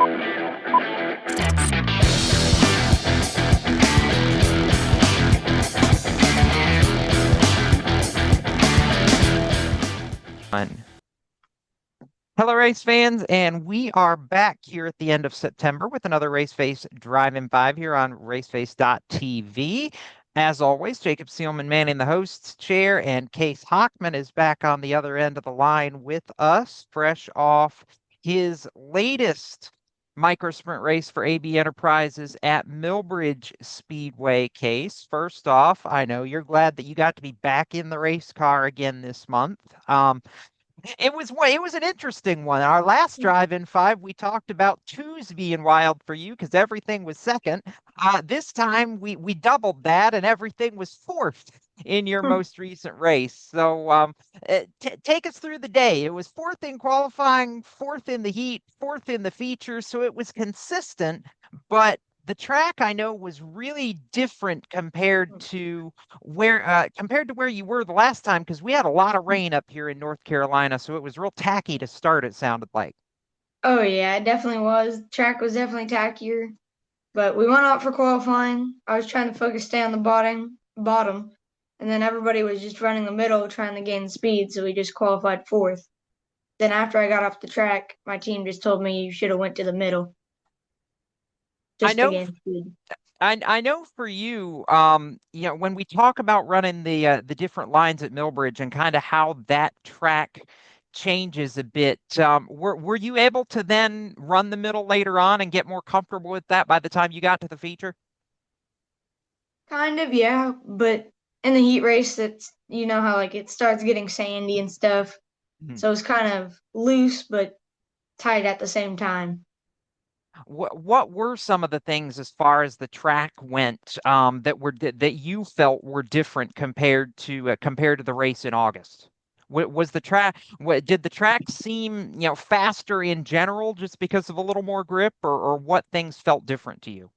Fun. Hello, race fans, and we are back here at the end of September with another Race Face Drive-In 5 here on raceface.tv. As always, Jacob Seelman manning the host's chair, and Case Hockman is back on the other end of the line with us, fresh off his latest micro sprint race for AB Enterprises at Millbridge Speedway. Case, first off, I know you're glad that you got to be back in the race car again this month. It was an interesting one. Our last drive-in 5, we talked about twos being wild for you because everything was second. This time we doubled that and everything was fourth in your most recent race. So take us through the day. It was fourth in qualifying, fourth in the heat, fourth in the features, so it was consistent, but the track I know was really different compared to where you were the last time, because we had a lot of rain up here in North Carolina, so it was real tacky to start, it sounded like. Oh yeah, it definitely was. Track was definitely tackier, but we went out for qualifying. I was trying to stay on the bottom, and then everybody was just running the middle trying to gain speed, so we just qualified fourth. Then after I got off the track, my team just told me you should have went to the middle I just to know gain speed. I know for you, when we talk about running the different lines at Millbridge and kind of how that track changes a bit, were you able to then run the middle later on and get more comfortable with that by the time you got to the feature? Kind of, yeah, but in the heat race, it's you know how like it starts getting sandy and stuff, Mhm. so it's kind of loose but tight at the same time. What were some of the things as far as the track went, that you felt were different compared to the race in August? Was the track did the track seem faster in general just because of a little more grip, or what things felt different to you?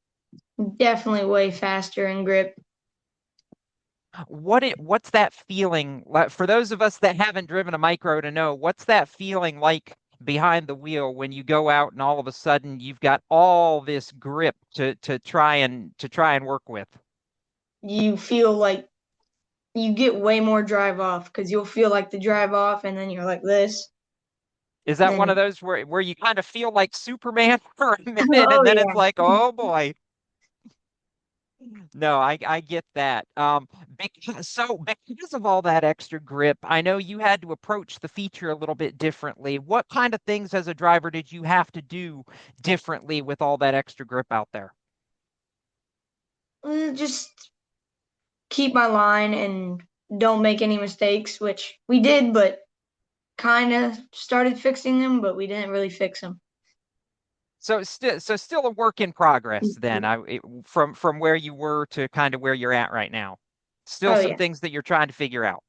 Definitely way faster in grip. What's that feeling like for those of us that haven't driven a micro to know what's that feeling like behind the wheel when you go out and all of a sudden you've got all this grip to try and work with? You feel like you get way more drive off because you'll feel like the drive off and then you're like this. Is And that one of then, those where you kind of feel like Superman for a minute oh and then it's yeah, like, oh boy. No, I get that. Because of all that extra grip, I know you had to approach the feature a little bit differently. What kind of things as a driver did you have to do differently with all that extra grip out there? just keep my line and don't make any mistakes, which we did, but kind of started fixing them, but we didn't really fix them. So still a work in progress then. From where you were to kind of where you're at right now. Still Oh some yeah, things that you're trying to figure out.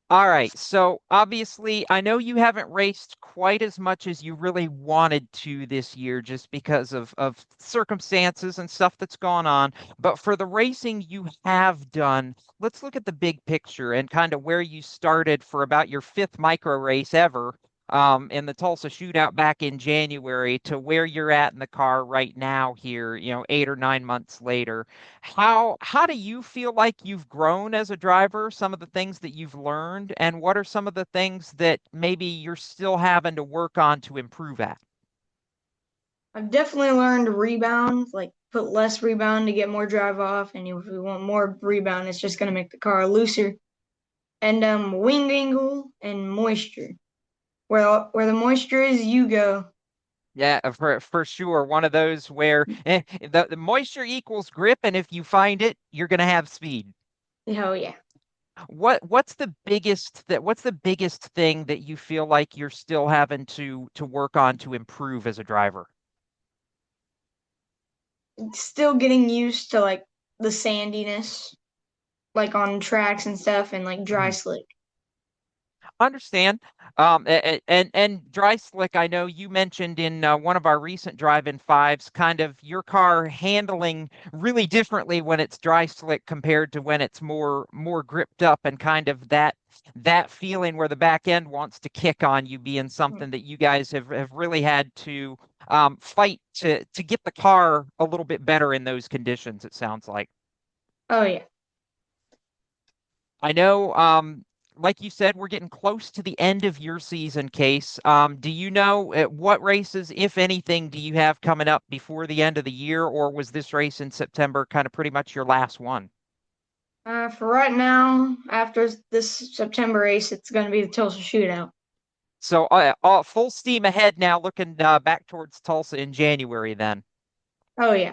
All right. So obviously, I know you haven't raced quite as much as you really wanted to this year just because of circumstances and stuff that's gone on. But for the racing you have done, let's look at the big picture and kind of where you started for about your fifth micro race ever, in the Tulsa shootout back in January to where you're at in the car right now here, 8 or 9 months later. How do you feel like you've grown as a driver, some of the things that you've learned, and what are some of the things that maybe you're still having to work on to improve at? I've definitely learned to rebound, like put less rebound to get more drive off, and if we want more rebound, it's just gonna make the car looser. And wing angle and moisture. Where the moisture is, you go. Yeah, for sure. One of those where the moisture equals grip, and if you find it, you're going to have speed. Oh yeah. What's the biggest thing that you feel like you're still having to work on to improve as a driver? Still getting used to like the sandiness, like on tracks and stuff, and like dry slick. Understand. And dry slick, I know you mentioned in one of our recent drive-in fives, kind of your car handling really differently when it's dry slick compared to when it's more gripped up, and kind of that feeling where the back end wants to kick on you being something that you guys have really had to fight to get the car a little bit better in those conditions, it sounds like. Oh yeah. I know, like you said, we're getting close to the end of your season, Case. Do you know what races, if anything, do you have coming up before the end of the year, or was this race in September kind of pretty much your last one? For right now, after this September race, it's going to be the Tulsa Shootout. So, full steam ahead now, looking back towards Tulsa in January then. Oh yeah.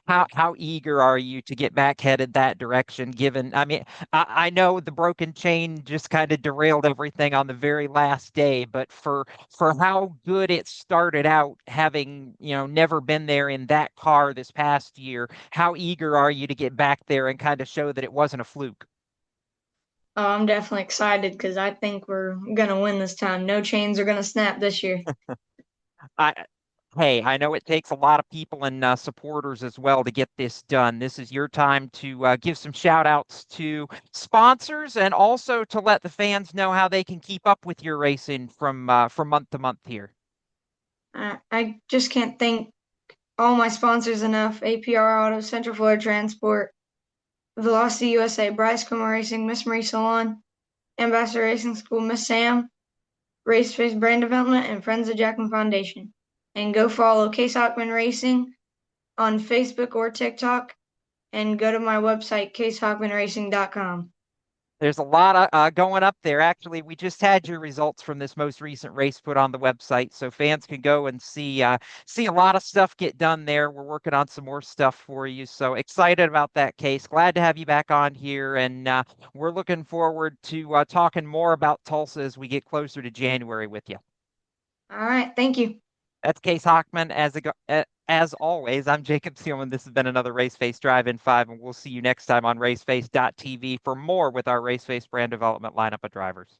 How eager are you to get back headed that direction? Given, I mean, I know the broken chain just kind of derailed everything on the very last day, but for how good it started out, having never been there in that car this past year, how eager are you to get back there and kind of show that it wasn't a fluke? Oh, I'm definitely excited because I think we're going to win this time. No chains are going to snap this year. I Hey, I know it takes a lot of people and supporters as well to get this done. This is your time to give some shout outs to sponsors, and also to let the fans know how they can keep up with your racing from month to month here. I just can't thank all my sponsors enough. APR Auto, Central Florida Transport, Velocity USA, Bryce Como Racing, Miss Marie Salon, Ambassador Racing School, Miss Sam, Race Face Brand Development, and Friends of Jackman Foundation. And go follow Case Hockman Racing on Facebook or TikTok, and go to my website, casehockmanracing.com. There's a lot of going up there. Actually, we just had your results from this most recent race put on the website, so fans can go and see a lot of stuff get done there. We're working on some more stuff for you, so excited about that, Case. Glad to have you back on here, and we're looking forward to talking more about Tulsa as we get closer to January with you. All right, thank you. That's Case Hockman. As always, I'm Jacob Seelman. This has been another Race Face Drive-In 5, and we'll see you next time on raceface.tv for more with our Race Face brand development lineup of drivers.